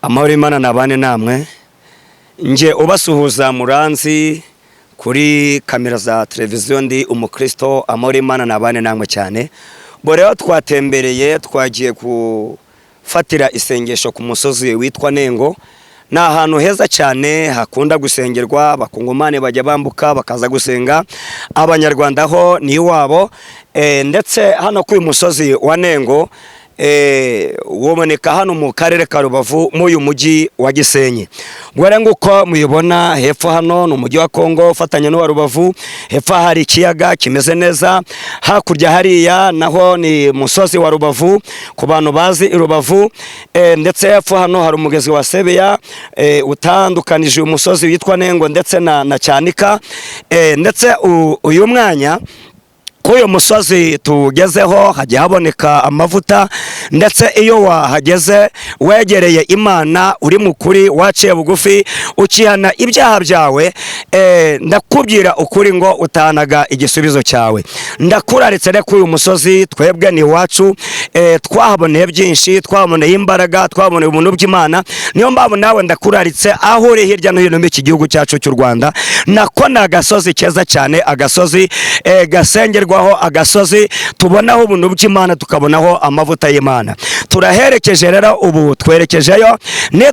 amahoro y'Imana nabane namwe. Nje ubasuhuza muranzi kuri kamera za televiziyo, ndi umukristo. Amahoro y'Imana nabane namwe cyane. Boreho twatembereye, twagiye kufatira isengesho ku musozi witwa Nengo. Na ahantu heza cyane hakunda gusengerwa, bakongomane bajya bambuka bakaza gusenga, abanyarwanda ho ni iwabo. Ndetse hano ku musozi wa Nengo woboneka hano mu karere ka Rubavu mu uyu mujyi wa Gisenyi. Ngwere nguko muyibona hepfo hano no mujyi wa Kongo ufatanye no wa Rubavu, hepfo hari ikiyaga kimeze neza, hakurya hariya naho ni musozi wa Rubavu ku bantu bazi Rubavu. Ndetse hepfo hano hari umugezi wa Sebeya utandukanije umusozi witwa Nengo ndetse na Cyanika. Ndetse uyu mwanya kuyo musozi tugezeho hajya haboneka amavuta, ndetse iyo wahageze wegereye Imana uri mukuri waciye bugufi ukihana ibyaha byawe, ndakubwira ukuri ngo utanaga igisubizo cyawe. Ndakuraritse reko uyu musozi twebwe ni wacu, twahaboneye byinshi, twaboneye imbaraga, twaboneye ubuntu bw'Imana. Niyo mpamvu nawe ndakuraritse aho uri hirya no hino mu iki gihugu cyacu cy'u Rwanda, nako ni agasozi keza cyane, agasozi gasengerwaho, agasozi tubonaho ubuntu bw'Imana, tukabonaho amavuta y'Imana. Turaherekeje rero, ubu twerekejeyo,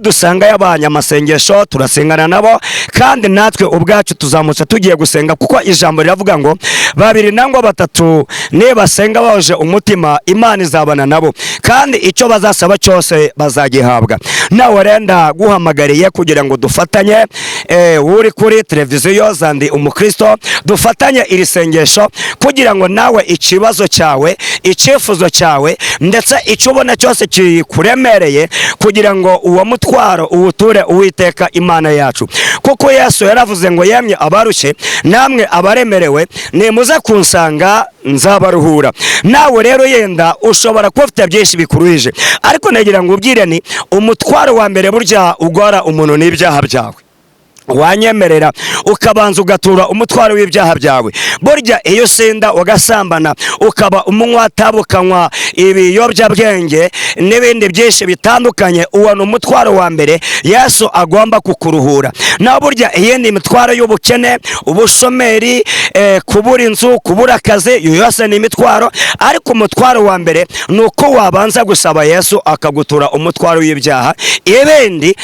dusanga y'abanyamasengesho turasengana nabo, kandi natwe ubwacu tuzamutse tugiye gusenga, kuko ijambo riravuga ngo babiri nangwa batatu nibasenga baje umutima, Imana izabana nabo, kandi icyo bazasaba cyose bazagihabwa. Nawe renda guhamagariye kugira ngo dufatanye, uri kuri televiziyo zandi umukristo, dufatanye iri sengesho kugira ngo nawe ikibazo cyawe, icyifuzo cyawe, ndetse icyo ubona cyose kikuremereye, kugira ngo uwo mutwaro uwuture Uwiteka Imana yacu. Kuko Yesu yaravuze ngo yemye abarushye namwe abaremerewe nimuze kunsanga nzabaruhura. Nawe rero yenda ushobora kuba ufite byinshi bikuruhije, ariko nagira ngo ubwire ni umutwaro wa mbere burya ugora umuntu n'ibyaha byawe. Wanyemerera ukabanza ugatura umutwaro w'ibyaha byawe. Burya iyo senda ugasambana, ukaba umunywa tabu, ukanywa ibiyobyabwenge n'ibindi byinshi bitandukanye, uwo ni umutwaro wa mbere Yesu agomba kukuruhura. Na burya iyindi mitwaro y'ubukene, ubushomeri, kubura inzu, kubura akazi, iyo yose ni imitwaro, ariko umutwaro wa mbere ni uko wabanza gusaba Yesu akagutura umutwaro w'ibyaha. Ibindi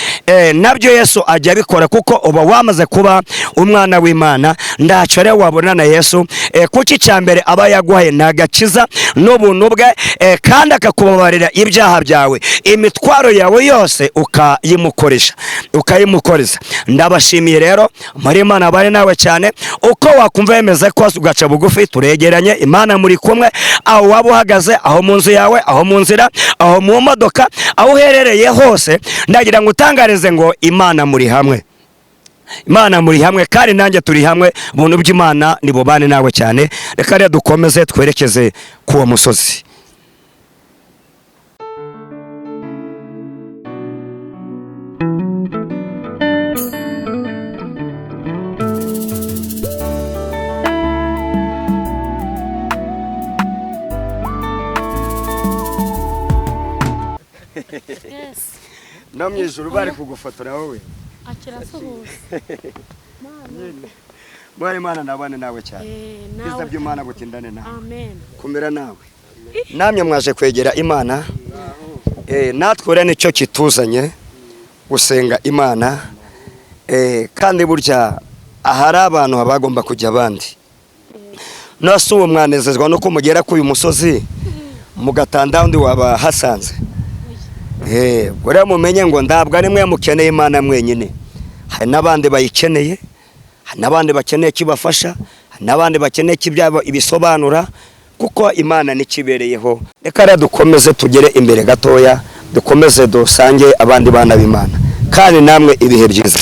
nabyo Yesu ajya abikora, kuko uba wamaze kuba umwana w'Imana. Ndacyo rero wabona na Yesu, kuki cyambere aba yaguhaye nagakiza n'ubuntu bwe, kandi akakubabarira ibyaha byawe, imitwaro yawe yose ukayimukoreza. Ndabashimiye rero muri Imana bari nawe cyane, uko wakumva yemeze ko ugaca bugufi, turegeranye, Imana muri kumwe, aho waba uhagaze, aho mu nzu yawe, aho mu nzira, aho mu modoka, aho uherereye hose, ndagira ngo utangarize ngo Imana muri hamwe. Imana muri hamwe, kandi nanjye turi hamwe, ubuntu bw'Imana nibubane nawe cyane. Reka rero dukomeze twerekeze kuwo musozi. No mwijuru bari kugufotora wowe. Mwari Imana nabane nawe cyane. Biza by'Imana gutindane nawe. Amen. Kumera nawe. Namye mwaje kwegera Imana. Natwe nicyo kituzanye gusenga Imana. Kandi burya ahari abantu abagomba kujya abandi. Nose uwo mwanezezwa no kumugera ku uyu musozi mugatanda undi waba hasanze. Buriya mumenye ngo ndabwa ari mwe mukeneye Imana mwenyine. Hari n'abandi bayikeneye, hari n'abandi bakeneye kibafasha, hari n'abandi bakeneye kibyabo ibisobanura, kuko Imana nikibereyeho. Reka rero dukomeze tugere imbere gatoya, dukomeze dusange abandi bana b'Imana, kandi namwe ibihe byiza.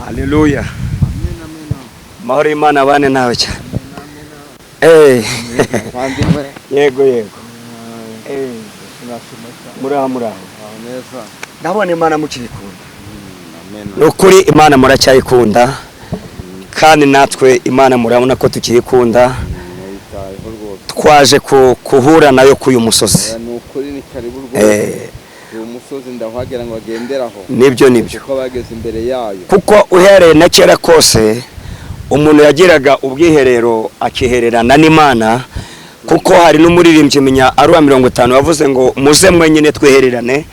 Haleluya. Mahoro y'Imana bane nawe cyane. yego muraho ndabona Imana mukiyikunda nukuri Imana muracyayikunda kandi natwe Imana murabona ko tukiyikunda twaje kuhura nayo kuyu musozi nukuri ni karibu rwose umusozi ndahagera ngo agenderaho nibyo kuko bageze imbere yayo kuko uhereye na kera kose umuntu yagiraga ubwiherero akihererana n'Imana kuko hari n'umuririmbyi menya ari wa 50 wavuze ngo muze mwenyine twihererane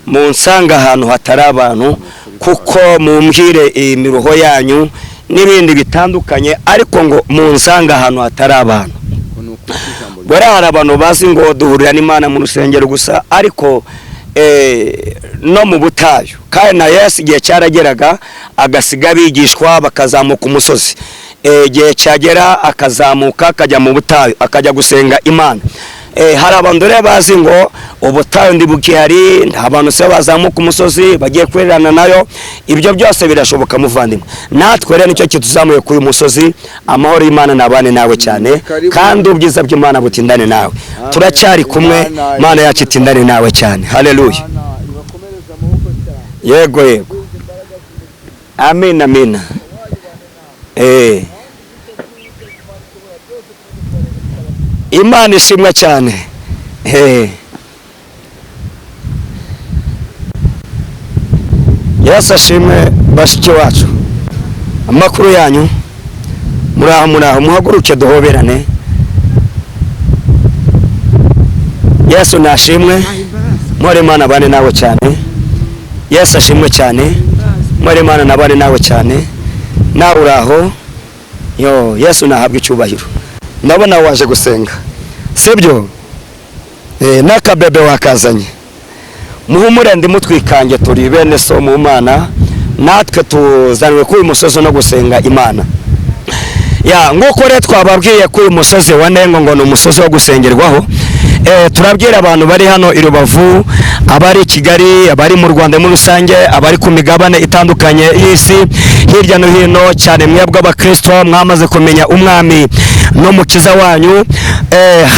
mu nsanga ahantu hatari abantu kuko mumbwire imiruho yanyu n'ibindi bitandukanye ariko ngo mu nsanga ahantu hatari abantu bari hari abantu bazi ngo duhurira n'Imana mu rusengero gusa ariko no mu butayu kandi na Yesu igihe cyarageraga agasiga bigishwa bakazamuka umusozi igihe cyagera akazamuka akajya mu butayu akajya gusenga Imana hari abantu rero bazi ngo ubutayu ndi bukihari nta bantu se bazamuka umusozi bagiye kwererana nayo ibyo byose birashoboka muvandimwe natwe rero nicyo kituzamuye kuri uyu musozi amahoro y'Imana nabane nawe cyane kandi ubwiza bw'Imana butindane nawe turacyari kumwe Imana yacu itindane nawe cyane haleluya yego amina Imana ishimwe cyane Yesu ashimwe bashiki wacu amakuru yanyu muraho muhaguruke duhoberane Yesu nashimwe mwere Imana bane nawe cyane Yesu ashimwe cyane mwere Imana nabane nawe cyane nawe uraho Yesu nahabwa icyubahiro ndabona waje gusenga sibyo n'akabebe wakazanye muhumure ndi mutwikange turi bene so mu Mana natwe tuzanwe kuri musozi no gusenga Imana nguko rero twababwiye kuri umusozi wa Nengo ngo ni umusozi wo gusengerwaho turabwira abantu bari hano i Rubavu abari Kigali abari mu Rwanda muri rusange abari ku migabane itandukanye y'isi hirya no hino cyane mwebwe abakristo mwamaze kumenya umwami no mukiza wanyu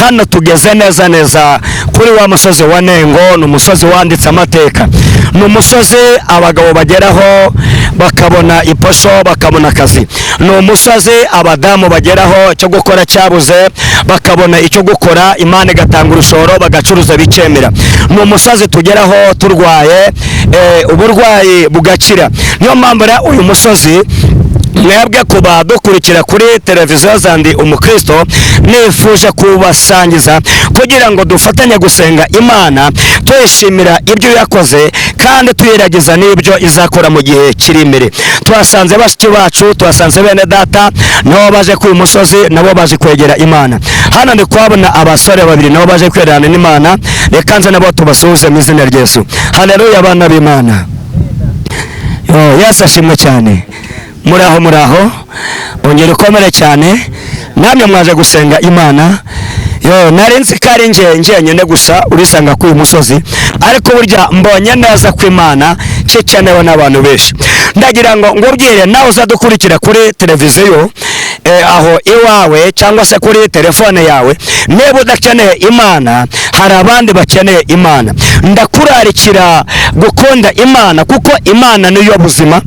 hano tugeze neza kuri wa musozi wa Nengo ni umusozi wanditse amateka ni umusozi abagabo bageraho bakabona iposho bakabona akazi ni umusozi abadamu bageraho cyo gukora cyabuze bakabona icyo gukora Imana igatanga urushoro bagacuruza bikemera ni umusozi tugeraho turwaye uburwayi bugakira niyo mpamvu uyu musozi mwebwe kuba dukurikira kuri televiziyo zandi umukristo nifuje kubasangiza kugira ngo dufatanye gusenga Imana tuyishimira ibyo yakoze kandi tuyiragiza n'ibyo izakora mu gihe kiri imbere twasanze bashiki bacu twasanze bene data nabo baje ku musozi nabo baje kwegera Imana hano ndi kwabona abasore babiri nabo baje kwerana n'Imana reka nze nabo tubasuhuze mu izina rya Yesu haleluya abana b'Imana Yesu ashimwe cyane muraho ongera ukomere cyane namwe mwaje gusenga Imana nari nzi ko ari njyenyine gusa urisanga kuri uyu musozi ariko burya mbonye neza ko Imana cyekenewe n'abantu benshi ndagira ngo ngubwire nawe uzadukurikira kuri televiziyo aho iwawe cyangwa se kuri telefone yawe niba udakeneye Imana hari abandi bakeneye Imana ndakurarikira gukunda Imana kuko Imana niyo buzima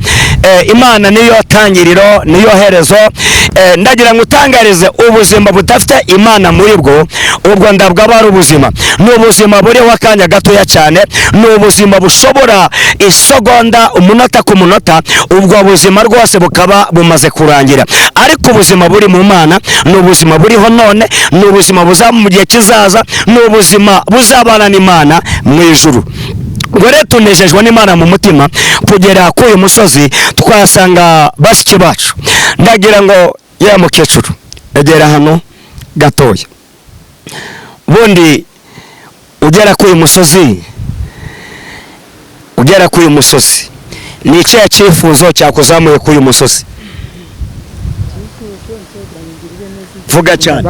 Imana niyo tangiriro niyo herezo ndagira ngo utangarize ubuzima budafite Imana muri bwo ubwo ndabwa ari ubuzima ni ubuzima buriho akanya gatoya cyane ni ubuzima bushobora isegonda umunota ku munota ubwo buzima rwose bukaba bumaze kurangira ariko ubuzima buri mu Mana ni ubuzima buriho none ni ubuzima buzaba mu gihe kizaza ni ubuzima buzabana n'Imana mu ijuru ngo rero tunejejwe n'Imana mu mutima kugera kuri uyu musozi twasanga bashiki bacu ndagira ngo ya mukecuru egera hano gatoya bundi ugera kuri uyu musozi ni ikihe cyifuzo cyakuzamuye kuri uyu musozi vuga cyane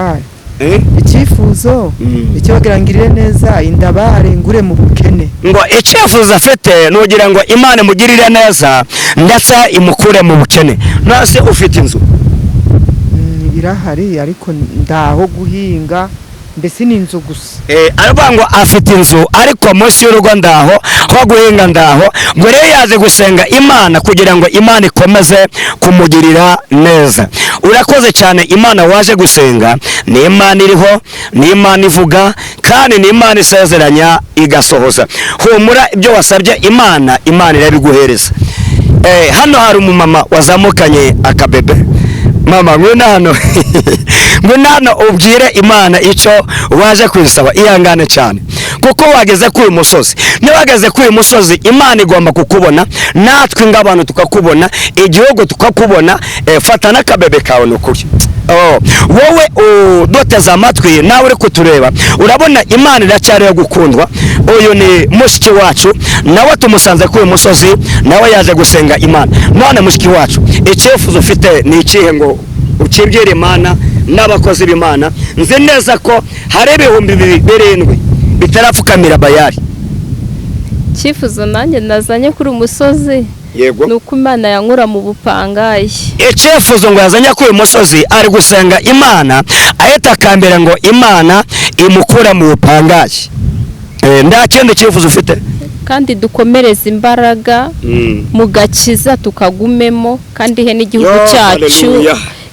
icyifuzo icyo bagirangirire neza indabare ngure mu bukene ngo icyifuzo afite nugira ngo Imana imugirire neza ndetse imukure mu bukene nase ufite inzu irahari ariko ndaho guhinga mbese ni inzu gusa. aravuga ngo afite inzu ariko munsi y'urugo ndaho ho guhinga ndaho. ngo rero yaje gusenga Imana kugira ngo Imana ikomeze kumugirira neza. Urakoze cyane Imana waje gusenga. Ni Imana iriho, ni Imana ivuga, kandi ni Imana isezeranya igasohoza. Humura ibyo wasabye Imana, Imana irabiguhereza. Hano hari umumama wazamukanye akabebe. Mama ngwino hano ngwino hano ubwire Imana icyo waje kwisaba. Ihangane cyane kuko wageze kuri musozi. Niba wageze kuri musozi Imana igomba kukubona, natwe ng'abantu tukakubona, igihugu tukakubona. Fata n'akabebe kawe n'ukuri. Wowe udoteza amatwi nawe uri kutureba urabona Imana iracyari yo gukundwa. Uyu ni mushiki wacu, nawe tumusanze kuri musozi, nawe yaje gusenga Imana. None mushiki wacu, icyifuzo ufite ni ikihe ngo ukibwire Imana n'abakozi b'Imana? Nzi neza ko hari 7,000 bitarapfukamira Bayali. Icyifuzo nanjye nazanye kuri umusozi Yego. nuko Imana yankura mu bupangayi. Icyifuzo ngo yazanye kuri musozi ari gusenga Imana, ahita akambira ngo Imana imukura mu bupangayi. Nda kindi cyifuzo ufite? Kandi dukomereza imbaraga mu gakiza tukagumemo, kandi ihe n'igihugu cyacu,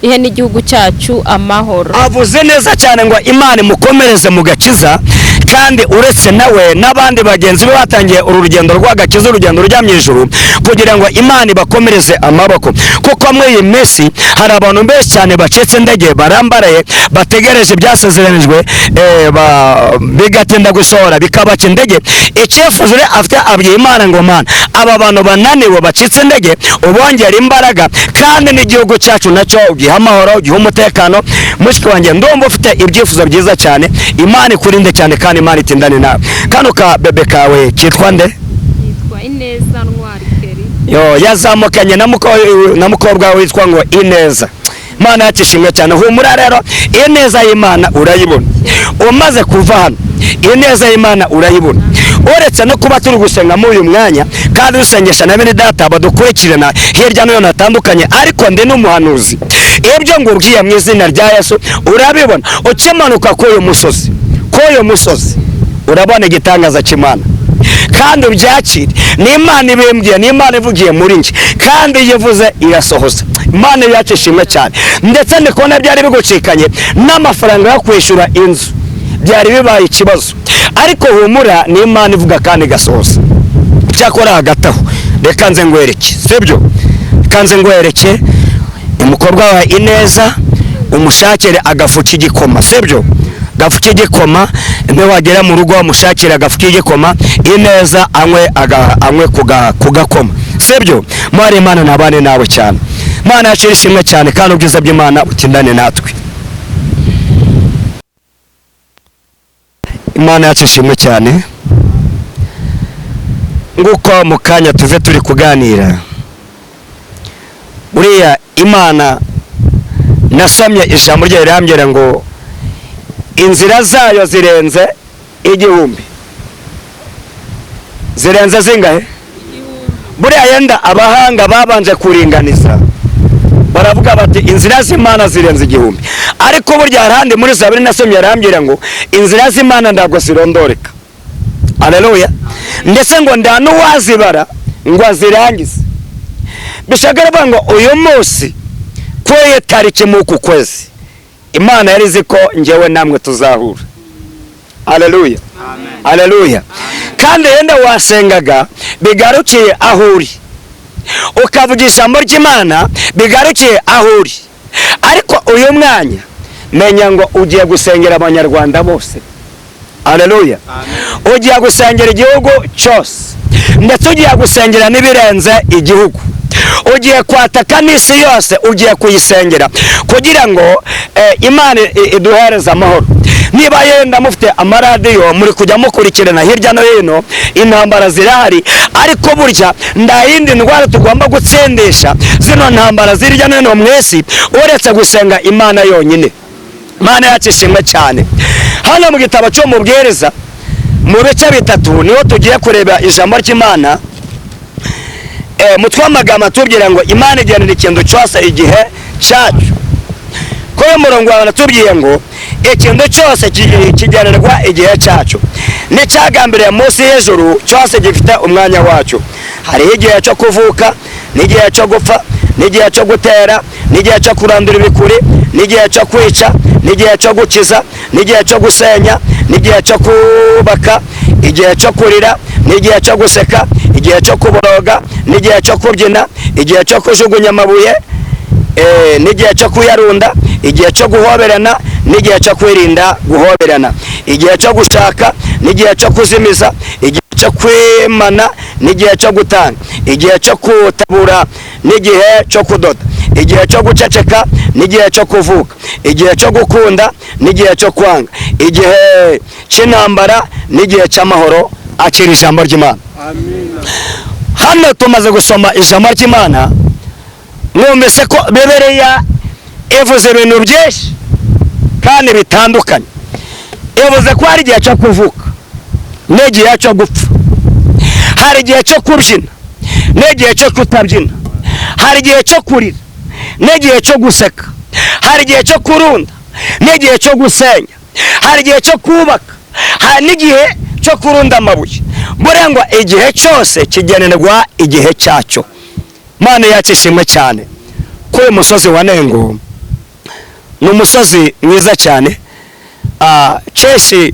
ihe n'igihugu cyacu amahoro. Avuze neza cyane ngo Imana imukomereze mu gakiza, kandi uretse nawe n'abandi bagenzi be batangiye urugendo rw'agakiza, urugendo rujya mu ijuru, kugira ngo Imana ibakomereze amaboko. Kuko muri iyi minsi hari abantu benshi cyane bacitse indege, barambaraye, bategereje byasezeranijwe, bigatinda gusohora bikabaca indege. Icyifuzo afite abwiye Imana ngo Mana, aba bantu bananiwe bacitse indege ubongera imbaraga, kandi n'igihugu cyacu nacyo ugiha amahoro, ugiha umutekano. Mushiki wanjye ndumva ufite ibyifuzo byiza cyane. Imana ikurinde cyane kandi Imana itindane nawe. Kano ka bebe kawe kitwa nde? Yitwa Ineza Ntwari Keri. Yazamukanye na mukobwa witwa ngo Ineza. Imana yakishimwe cyane. Humura rero, ineza y'Imana urayibona. Umaze kuva hano, ineza y'Imana urayibona. Uretse no kuba turi gusenga muri uyu mwanya, kandi dusengesha na bene data badukurikirana hirya no hino hatandukanye, ariko ndi n'umuhanuzi. Ibyo ngubwiye mu izina rya Yesu urabibona. Ukimanuka kuri uyu musozi urabona igitangaza cy'Imana, kandi ubyakire. Ni Imana ibimbwiye, ni Imana ivugiye muri njye, kandi iyo ivuze irasohoza. Imana yakishimwe cyane. Ndetse ndikubona byari bigucikanye n'amafaranga yo kwishyura inzu, byari bibaye ikibazo, ariko humura, ni Imana ivuga kandi igasohoza. Cyakora hagati aho reka nze ngwereke, sibyo? Reka nze ngwereke umukobwa wa Ineza, umushakire agafu k'igikoma, sibyo? Gafu k'igikoma, niwagera mu rugo umushakire agafu k'igikoma, Ineza anywe kugakoma, sibyo? Mwari Imana nabane nawe cyane. Imana yashimwe cyane, kandi ubwiza bw'Imana butindane natwe. Imana yashimwe cyane. Nguko mu kanya tuve turi kuganira, buriya Imana nasomye ijambo rye rirambwira ngo inzira zayo zirenze 1000. Zirenze zingahe? Buriya yenda abahanga babanje kuringaniza baravuga bati inzira z'Imana zirenze 1000. Ariko burya harandi muri Zaburi nasomye arambwira ngo inzira z'Imana ndago zirondoreka. Haleluya. Ndetse ngo nda n'uwazibara ngo azirangize. Bishagara ngo uyu munsi kweye tariki mu kwezi Imana yarizi ko ngewe namwe tuzahura. Haleluya. Haleluya. Kandi yenda wasengaga bigarukiye aho uri, ukavugisha ijambo ry'Imana bigarukiye aho uri, ariko uyu mwanya menya ngo ugiye gusengera abanyarwanda bose. Haleluya. Ugiye gusengera igihugu cyose, ndetse ugiye gusengera n'ibirenze igihugu. Ugiye kwataka n'isi yose, ugiye kuyisengera kugira ngo Imana iduhereze amahoro. Niba yenda mufite amaradiyo muri kujya mukurikirana hirya no hino, intambara zirahari, ariko burya nda yindi ndwara tugomba gutsendesha zino ntambara zirya no hino mwese uretse gusenga Imana yonyine. Imana yakishimwe cyane. Hano mu gitabo cyo mubwiriza mu bice 3 niho tugiye kureba ijambo ry'Imana. Mutwe amagambo atubwira ngo Imana igenera ikintu cyose igihe cyacu. kuri umurongo wawe natubwiye ngo ikintu cyose kigenerwa igihe cyacu, n'icyagambiriye munsi y'ijuru cyose gifite umwanya wacyo. hariho igihe cyo kuvuka, n'igihe cyo gupfa, n'igihe cyo gutera, n'igihe cyo kurandura ibikuri, n'igihe cyo kwica, n'igihe cyo gukiza, n'igihe cyo gusenya, n'igihe cyo kubaka, igihe cyo kurira, n'igihe cyo guseka, igihe cyo kuboroga, n'igihe cyo kubyina, igihe cyo kujugunya amabuye, n'igihe cyo kuyarunda, igihe cyo guhoberana, n'igihe cyo kwirinda guhoberana, igihe cyo gushaka, n'igihe cyo kuzimiza, igihe cyo kwimana, n'igihe cyo gutanga, igihe cyo kutabura, n'igihe cyo kudoda, igihe cyo guceceka, n'igihe cyo kuvuka, igihe cyo gukunda, n'igihe cyo kwanga, igihe cy'intambara, n'igihe cy'amahoro. Akira ijambo ry'Imana. Hano tumaze gusoma ijambo ry'Imana, mwumvise ko Bibiliya ivuze ibintu byinshi kandi bitandukanye. Ivuze ko hari igihe cyo kuvuka n'igihe cyo gupfa, hari igihe cyo kubyina n'igihe cyo kutabyina, hari igihe cyo kurira n'igihe cyo guseka, hari igihe cyo kurunda n'igihe cyo gusenya, hari igihe cyo kubaka, hari n'igihe cyo kurunda amabuye. Burengwa igihe cyose kigenerwa igihe cyacyo. Mana yacu ishimwe cyane. Kuri musozi wa Nengo ni umusozi mwiza cyane. Ceshi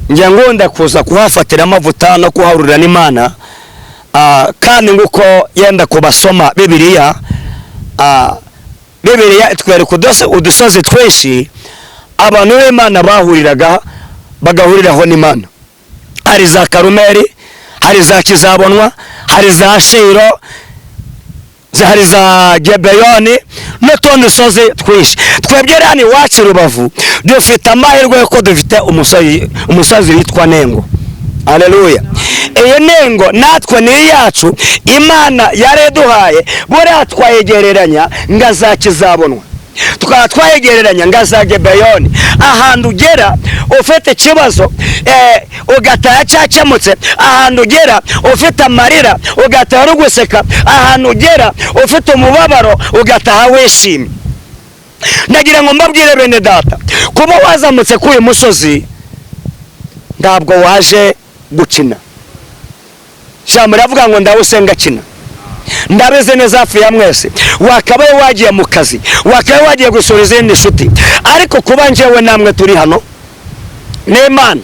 njya ngunda kuza kuhafatira amavuta no kuhahurira n'Imana, kandi nguko yenda kubasoma Bibiliya. Bibiliya itwereka udusozi twinshi abantu b'Imana bahuriraga bagahuriraho n'Imana. Hari za Karumeli, hari za Kizabonwa, hari za Shiro, hari za Gebeyoni n'utundi dusozi twinshi. Twebwe rani iwacu Rubavu dufite amahirwe yuko dufite umusozi witwa Nengo. Haleluya. Iyo Nengo natwe ni yacu, Imana yareduhaye. Buriya twayegereranya nga za Kizabonwa, tukaba twayegereranya nga za Gebeyoni. Ahantu ugera ufite ikibazo ugataha cyakemutse, ahantu ugera ufite amarira ugataha uri guseka, ahantu ugera ufite umubabaro ugataha wishimye. Ndagira ngo mbabwire bene data, kuba wazamutse kuri uyu musozi ntabwo waje gukina. Ijambo riravuga ngo ndawusenga kina. Ndabizi neza hafi ya mwese wakabaye wagiye mu kazi, wakabaye wagiye gusura izindi nshuti, ariko kuba njyewe namwe turi hano ni Imana.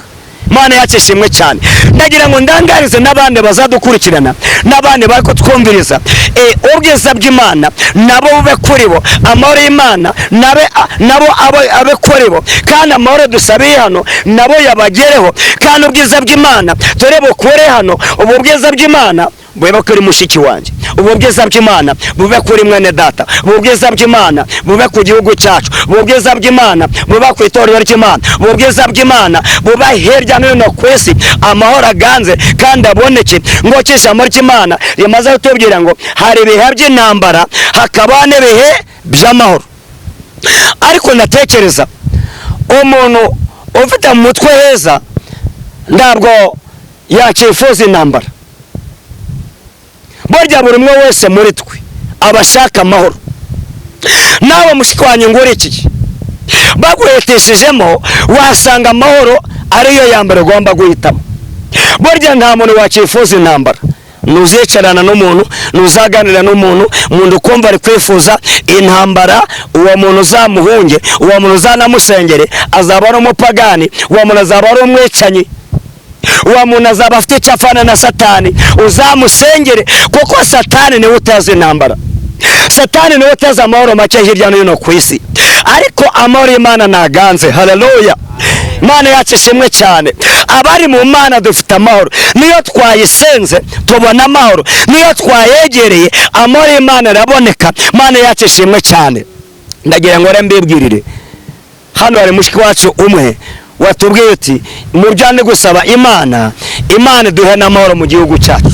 Imana yacu ishimwe cyane. Ndagira ngo ndangarize n'abandi bazadukurikirana, n'abandi bari kutwumviriza, ubwiza bw'Imana nabo bube kuri bo, amahoro y'Imana nabo abe kuri bo, kandi amahoro dusabiye hano nabo yabagereho, kandi ubwiza bw'Imana dore bukure hano. Ubu bwiza bw'Imana bube kuri mushiki wanjye, ubu bwiza bw'Imana bube kuri mwene data, ubu bwiza bw'Imana bube ku gihugu cyacu, ubu bwiza bw'Imana bube ku itorero ry'Imana, ubu bwiza bw'Imana bube hirya no hino ku isi. Amahoro aganze kandi aboneke. Ngo ijambo ry'Imana rimaze kutubwira ngo hari ibihe by'intambara hakaba n'ibihe by'amahoro. Ariko ndatekereza umuntu ufite mu mutwe heza ntabwo yakifuza intambara. Burya buri umwe wese muri twe abashaka amahoro. Nawe mushikwanyu nguri iki baguheteshejemo, wasanga amahoro ariyo yambere ugomba guhitamo. Burya nta muntu wakifuza intambara. Nuzicarana n'umuntu, nuzaganira n'umuntu, umuntu ukumva ari kwifuza intambara, uwo muntu uzamuhunge, uwo muntu uzanamusengere, azaba ari umupagani, uwo muntu azaba ari umwicanyi, uwo muntu azaba afite icyafana na Satani. Uzamusengere, kuko Satani niwe utazi intambara. Satani niwe utazi amahoro make hirya no hino ku isi, ariko amahoro y'Imana naganze. Haleluya. Imana yacu ishimwe cyane. Abari mu Mana dufite amahoro. Niyo twayisenze tubona amahoro, niyo twayegereye amahoro y'Imana araboneka. Imana yacu ishimwe cyane. Ndagira ngo mbibwirire, hano hari mushiki wacu umwe watubwiye uti mujyane gusaba Imana duhe n'amahoro mu gihugu cyacu.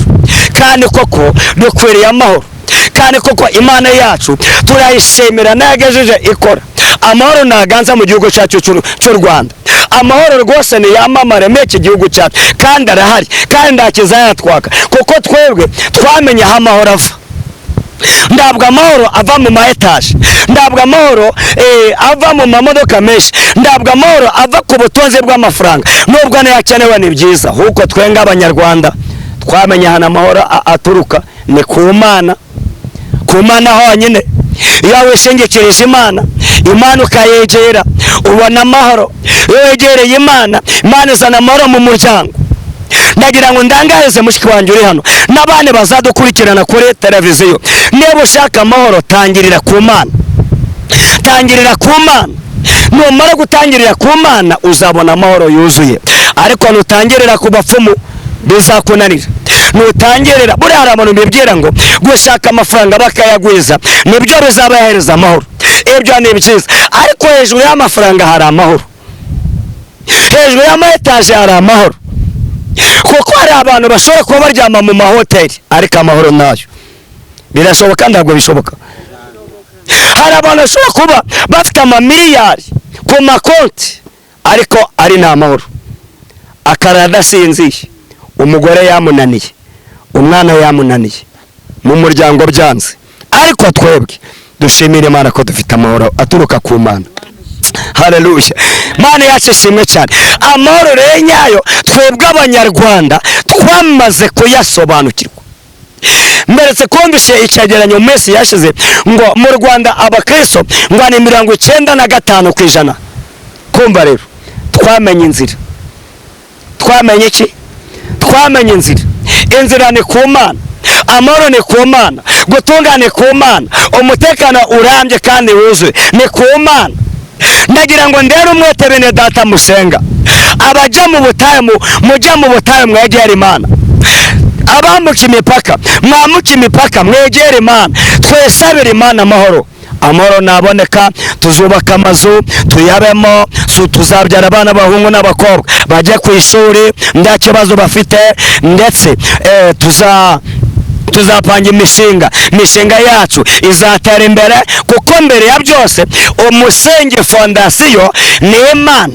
Kandi koko dukwiriye amahoro, kandi koko Imana yacu turayishimira nayagejeje ikora. Amahoro naganza mu gihugu cyacu cy'u Rwanda. Amahoro rwose ni yamamare mu iki gihugu cyacu, kandi arahari, kandi ntakizayatwaka, kuko twebwe twamenye aho amahoro ava. ntabwo amahoro ava mu ma etaje, ntabwo amahoro ava mu mamodoka menshi, ntabwo amahoro ava ku butunzi bw'amafaranga, nubwo nayakenewe ni byiza. ahubwo twe nk'abanyarwanda twamenye ahantu amahoro aturuka, ni ku Mana, ku Mana honyine. iyo wishingikirije Imana, Imana ukayegera, ubona amahoro. iyo wegereye Imana, Imana izana amahoro mu muryango. ndagira ngo ndangarize mushiki wanjye uri hano n'abandi bazadukurikirana kuri televiziyo, niba ushaka amahoro tangirira ku Mana, tangirira ku Mana. numara gutangirira ku Mana uzabona amahoro yuzuye, ariko nutangirira ku bapfumu bizakunanira. nutangirira, buriya hari abantu bibwira ngo gushaka amafaranga bakayagwiza nibyo bizabahereza amahoro. ibyo ni byiza, ariko hejuru y'amafaranga hari amahoro, hejuru y'amaetaje hari amahoro. kuko hari abantu bashobora kuba baryama mu mahoteli ariko amahoro nayo. birashoboka? ntabwo bishoboka. hari abantu bashobora kuba bafite amamiliyari ku makonti ariko ari nta mahoro, akarara adasinziye, umugore yamunaniye, umwana yamunaniye, mu muryango byanze. ariko twebwe dushimira Imana ko dufite amahoro aturuka ku Mana. haleluya, Mana yacu ishimwe cyane. amahoro rero nyayo twebwe abanyarwanda twamaze kuyasobanukirwa. mberetse kumvishe icyegeranyo mu minsi yashize ngo mu Rwanda abakristo ngo ni 95%. kumva rero twamenye inzira. twamenye iki? twamenye inzira. inzira ni ku Mana, amahoro ni ku Mana, gutungana ku Mana, umutekano urambye kandi wuzuye ni ku Mana. ndagira ngo ndere umwete bene data musenga, abajya mu butayu mujya mu butayu mwegera Imana, abambuka imipaka mwamuka imipaka mwegera Imana, twesabire Imana amahoro. amahoro naboneka, tuzubaka amazu tuyabemo, tuzabyara abana b'abahungu n'abakobwa bajye ku ishuri nta kibazo bafite, ndetse tuzapanga imishinga yacu izatera imbere, kuko mbere ya byose umusingi fondasiyo ni Imana,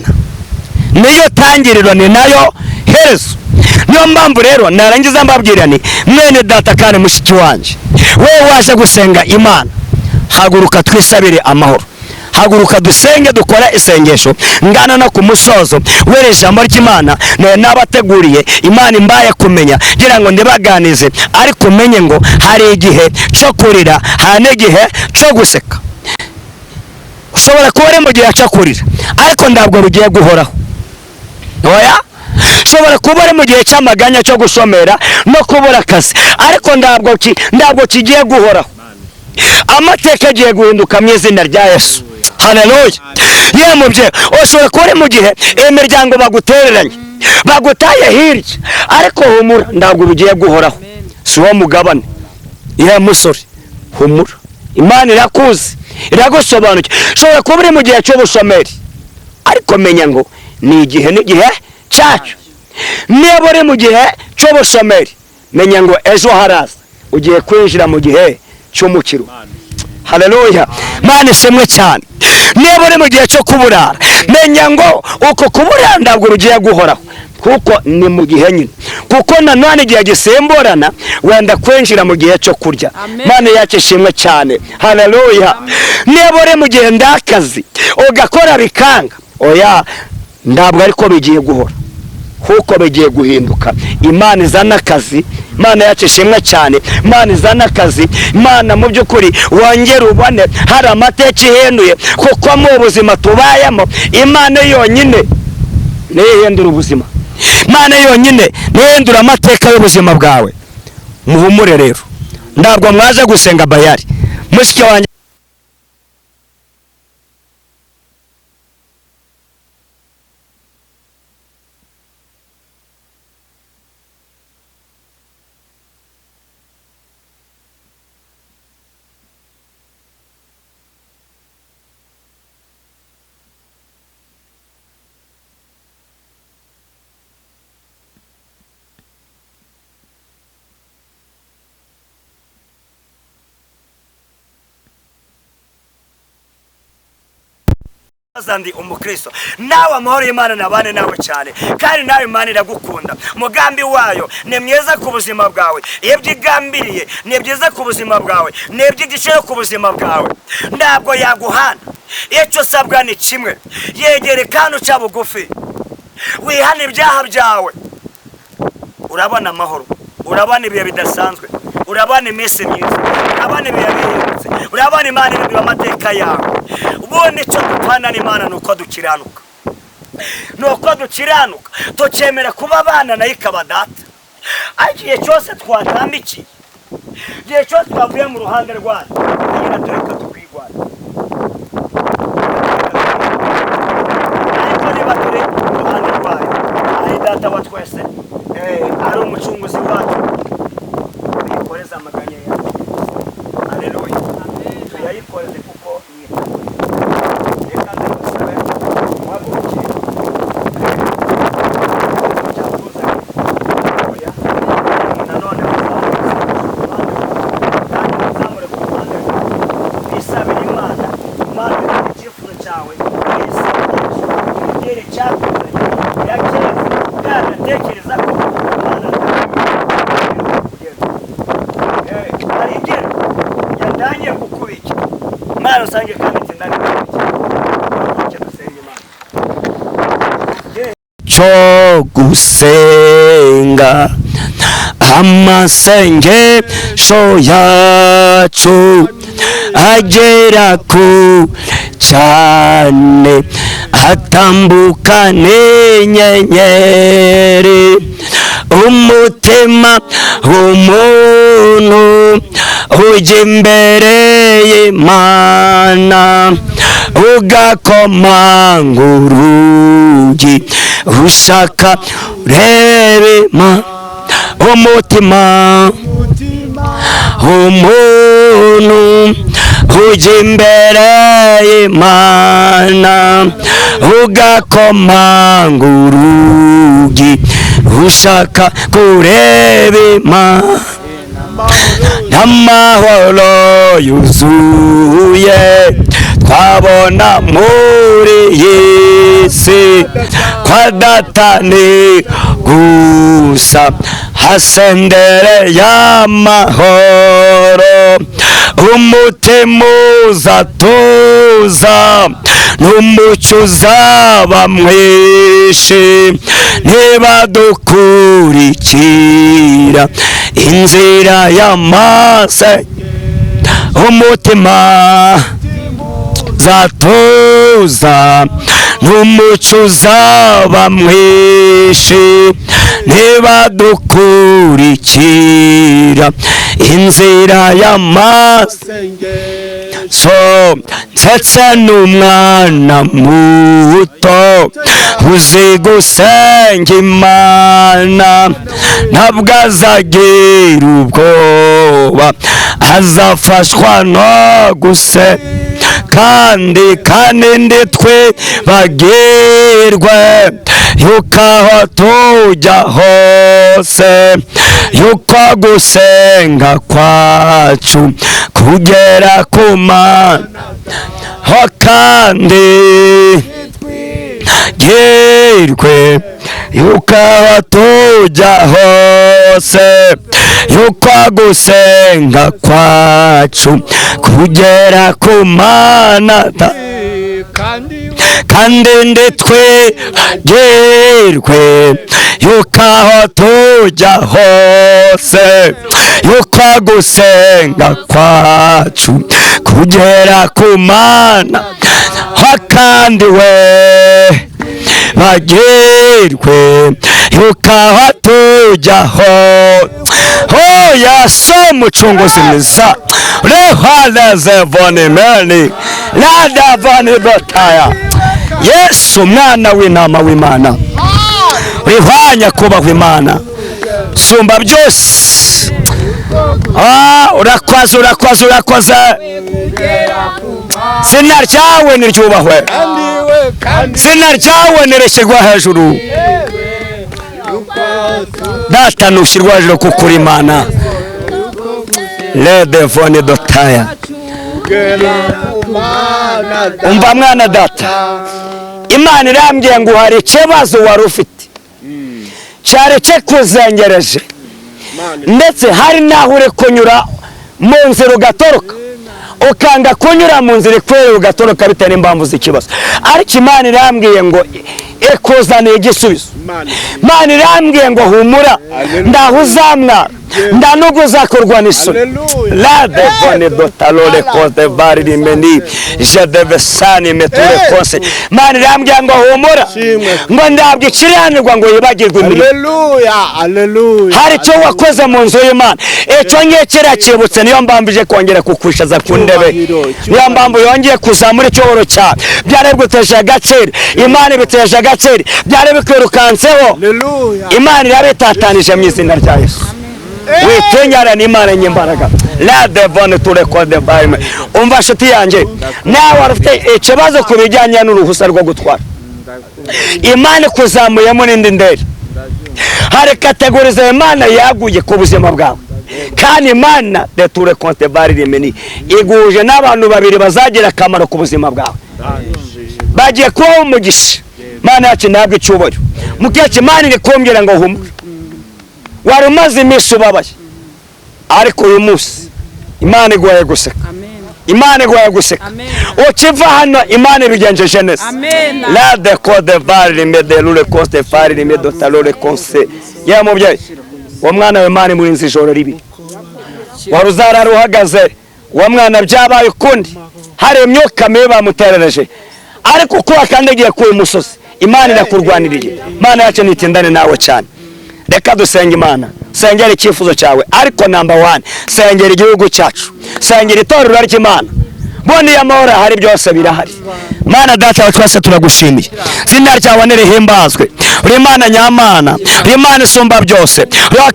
niyo tangiriro ni nayo herezo. niyo mpamvu rero narangiza mbabwira ni mwene data kandi mushiki wanjye, wowe waje gusenga Imana, haguruka twisabire amahoro, haguruka dusenge, dukora isengesho ngana no ku musozo were ijambo ry'Imana n'abateguriye Imana imbaye kumenya gira ngo ndibaganize, ariko umenye ngo hari igihe cyo kurira, hari n'igihe cyo guseka. ushobora kuba uri mu gihe cyo kurira ariko ntabwo bigiye guhoraho. oya, ushobora kuba uri mu gihe cy'amaganya cyo gushomera no kubura akazi, ariko ntabwo kigiye guhoraho. amateka agiye guhinduka mu izina rya Yesu. haleluya. yewe mubyeyi, ushobora kuba uri mu gihe imiryango bagutereranye, bagutaye hirya, ariko humura, ntabwo bigiye guhoraho. si wo mugabane. yewe musore, humura, Imana irakuzi, iragusobanukiwe. ushobora kuba uri mu gihe cy'ubushomeri, ariko menya ngo ni igihe n'igihe cyacu. niba uri mu gihe cy'ubushomeri, menya ngo ejo haraza ugiye kwinjira mu gihe cy'umukiro. haleluya, Mana ishimwe cyane. niba uri mu gihe cyo kuburara, menya ngo uko kuburara ntabwo rugiye guhoraho, kuko ni mu gihe nyine, kuko nanone igihe gisimburana wenda kwinjira mu gihe cyo kurya. Mana yacu ishimwe cyane. haleluya. niba uri mu gihe ndakazi ugakora bikanga, oya, ntabwo ariko bigiye guhora, kuko bigiye guhinduka. Imana izana akazi, Imana yacu ishimwe cyane. Imana izana akazi, Imana mu by'ukuri wongera ubone hari amateka ihinduye, kuko mu buzima tubayemo Imana yonyine niyo ihindura ubuzima. Imana yonyine niyo ihindura amateka y'ubuzima bwawe. muhumure rero, ntabwo mwaje gusenga Bayali. mushiki wanjye Ndi umukristo nawe amahoro y'Imana nabane nawe cyane kandi nawe Imana iragukunda mugambi wayo ni mwiza ku buzima bwawe ibyo igambiriye ni byiza ku buzima bwawe n'ibyo igishoro ku buzima bwawe ntabwo yaguhana icyo sabwa ni kimwe yegere kandi uca bugufi wihana ibyaha byawe urabona amahoro urabona ibihe bidasanzwe urabona iminsi myiza urabona ibihe bihindutse urabona Imana ibindura amateka yawe ubundi icyo dupfana n'Imana nuko dukiranuka tukemera kuba abana nayo ikaba data igihe cyose twatambikiye igihe cyose twavuye mu ruhande rwayo nyina tureka tukwigwana ariko niba turi mu ruhande rwayo ari data wa twese ari umucunguzi wacu tuyikoreze amaganya yawe aleluya tuyayikoreze kuko reka ndagusabe muhagurukiye nanone muzamure ku ruhande isabira Imana icyifuzo cyawe igere cyakuzanye yakeze kandi atekereza ko Imana hari igere yatangiye kukubika Imana usange kandi tindani cyo gusenga amasengesho yacu agera ku cyane atambuka n'inyenyeri umutima w'umuntu ujya imbere y'Imana ugakomanga urugi ushaka ureba umutima w'umuntu ujya imbere y'Imana ugakomanga urugi ushaka kureba Imana n'amahoro yuzuye twabona muri iyi si kwa data ni gusa hasendereye amahoro umutima uzatuza n'umucyo uzaba mwinshi niba dukurikira inzira y'amazi umutima zatuza n'umucyo uzaba mwinshi niba dukurikira inzira y'amazi ndetse n'umwana muto uzi gusenga Imana ntabwo azagira ubwoba azafashwa no gusenga kandi nditwe bagirwe yuko aho tujya hose yuko gusenga kwacu kugera ku Mana ho kandi girwe yuko aho tujya hose yuko gusenga kwacu kugera ku Mana kandi nditwe girwe yuko aho tujya hose yuko gusenga kwacu kugera ku Mana ho kandi we bagirwe yuko aho tujya yaso mucunguzi mwiza rehaleze vonimeni ladavani dotaya Yesu mwana w'intama w'Imana wihwanya kubahwa Imana sumba byose urakoze zina ryawe niryubahwe zina ryawe nireshyirwa hejuru data nushyirwa hejuru kuko uri Imana le devone dotaya umva mwana data, Imana irambwiye ngo hari ikibazo wari ufite cyari kikuzengereje, ndetse hari naho uri kunyura mu nzira ugatoroka, ukanga kunyura mu nzira ikwiye ugatoroka bitewe n'impamvu z'ikibazo. Ariko Imana irambwiye ngo ikuzaniye igisubizo. Imana irambwiye ngo humura, ndaho uzamwara, ndanugu uzakorwa n'isoni. La devone dotalole kode bari rimeni je deve sani meture kose. Imana irambwiye ngo humura, ngo ndabwo ikiranirwa ngo yibagirwe imirimo. Hari icyo wakoze mu nzu y'Imana, icyo ngicyo cyibutse, niyo mbambije kongera kukwishaza ku ndebe, niyo mbambu yongeye kuzamura icyubahiro cyawe. Byari bigutesha agaciro, Imana ibitesha agaciro, byari bikwirukanseho, Imana irabitatanije mu izina rya Yesu. Witinyara n'Imana ny'imbaraga. La devone turekode bayime. Umva nshuti yanjye, nawe warufite ikibazo ku bijyanye n'uruhusa rwo gutwara, Imana ikuzamuyemo n'indi ndere. Hari kategorize Imana yaguye ku buzima bwawe, kandi Imana de turekonte bari rimeni iguje n'abantu babiri bazagira akamaro ku buzima bwawe, bagiye kubaho umugisha. Imana yacu ntabwo icyubahiro. Mukeke Imana iri kumbwira ngo humura, wari umaze iminsi ubabaye, ariko uyu munsi Imana iguhaye guseka. Imana iguhaye guseka. Ukiva hano Imana ibigenjeje neza. La de code bari rimede lule konste fari rimedo talole konse. Ya mubyeyi, uwo mwana we Imana imurinze ijoro ribi, wari uzarara uhagaze, uwo mwana byabaye ukundi, hari imyuka mibi bamuterereje, ariko uko wakandagiye ku musozi Imana irakurwaniriye. Imana yacu nitindane nawe cyane. Reka dusenge Imana, sengera icyifuzo cyawe, ariko number 1 sengera igihugu cyacu, sengera itorero ry'Imana. Boniye amahoro hari byose birahari. Mana data wa twese turagushimiye, zina ryawe nirihimbazwe. Uri Imana nyamana, uri Imana isumba byose,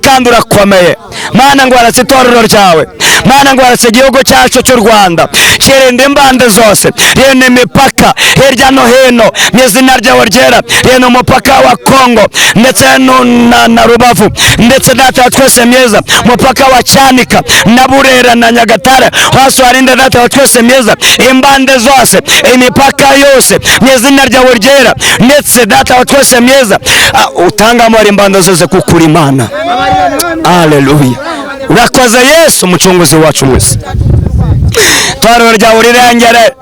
kandi urakomeye. Mana ngo waratse itorero ryawe, Mana ngo waratse igihugu cyacu cy'u Rwanda, kirinde imbande zose, rene imipaka hirya no hino mu izina ryawe ryera, rene umupaka wa Kongo ndetse na Rubavu, ndetse data wa twese mwiza umupaka wa Cyanika na Burera na Nyagatare, hose warinde data wa twese mwiza imbande zose, imipaka yose mu izina ryawe ryera, ndetse data wa twese mwiza utangamo imbande zose kuko uri Imana. Haleluya, urakoze Yesu umucunguzi wacu mwese. Torero ryawe rirengere,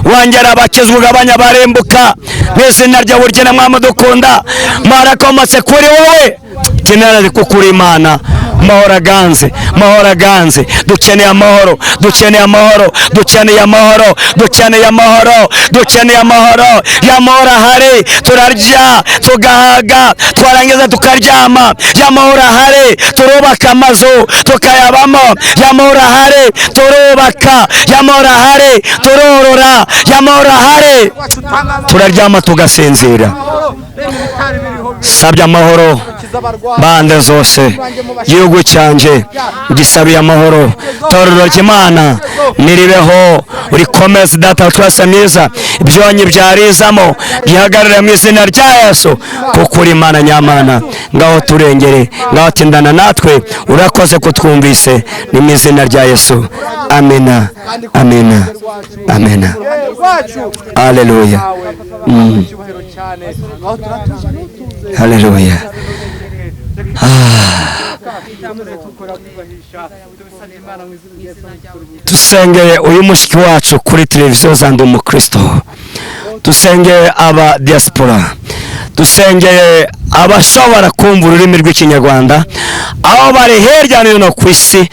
wongera abakizwa ugabanya barimbuka mu izina ryawe ryera. Mwami dukunda, mwarakomotse kuri wowe, kinara kuko uri Imana. Mahoro aganze, mahoro aganze, dukeneye amahoro, dukeneye amahoro, dukeneye amahoro, dukeneye amahoro, dukeneye amahoro. Y'amahoro ahari turarya tugahaga, twarangiza tukaryama. Y'amahoro ahari turubaka amazu tukayabamo. Y'amahoro ahari turubaka, y'amahoro ahari turorora, y'amahoro ahari turaryama tugasinzira. Sabye amahoro bande zose, gihugu cyanje gisabiye amahoro. Torero ry'Imana niribeho, urikomeze data twese mwiza, ibyonyi byarizamo gihagarare mu izina rya Yesu, kuko uri Imana nyamana. Ngaho turengere, ngaho tindana natwe, urakoze kutwumvise, ni mu izina rya Yesu. Amina, amina, amina. Haleluya, haleluya. Dusengeye uyu mushiki wacu kuri televiziyo za Ndi Umukristo, dusengeye aba diaspora, dusengeye abashobora kumva ururimi rw'ikinyarwanda aho bari hirya no hino ku isi.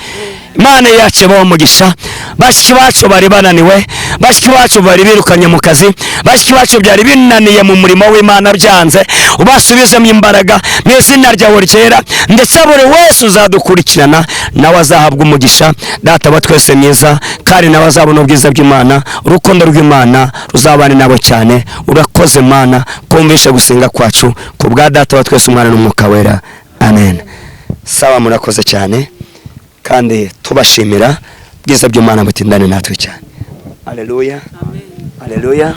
Imana yacu ibahe umugisha. Bashiki bacu bari bananiwe, bashiki bacu bari birukanye mu kazi, bashiki bacu byari binaniye mu murimo w'Imana byanze, ubasubizemo imbaraga mu izina ryawe ryera, ndetse buri wese uzadukurikirana nawe azahabwa umugisha. Data wa twese mwiza, kandi nawe azabona ubwiza bw'Imana, urukundo rw'Imana ruzabane nabo cyane. Urakoze Mana kumvisha gusenga kwacu, ku bwa Data wa twese Umwana n'Umwuka wera. Amen. Sawa, murakoze cyane kandi tubashimira. Bwiza by'Imana butindane natwe cyane. Haleluya, haleluya.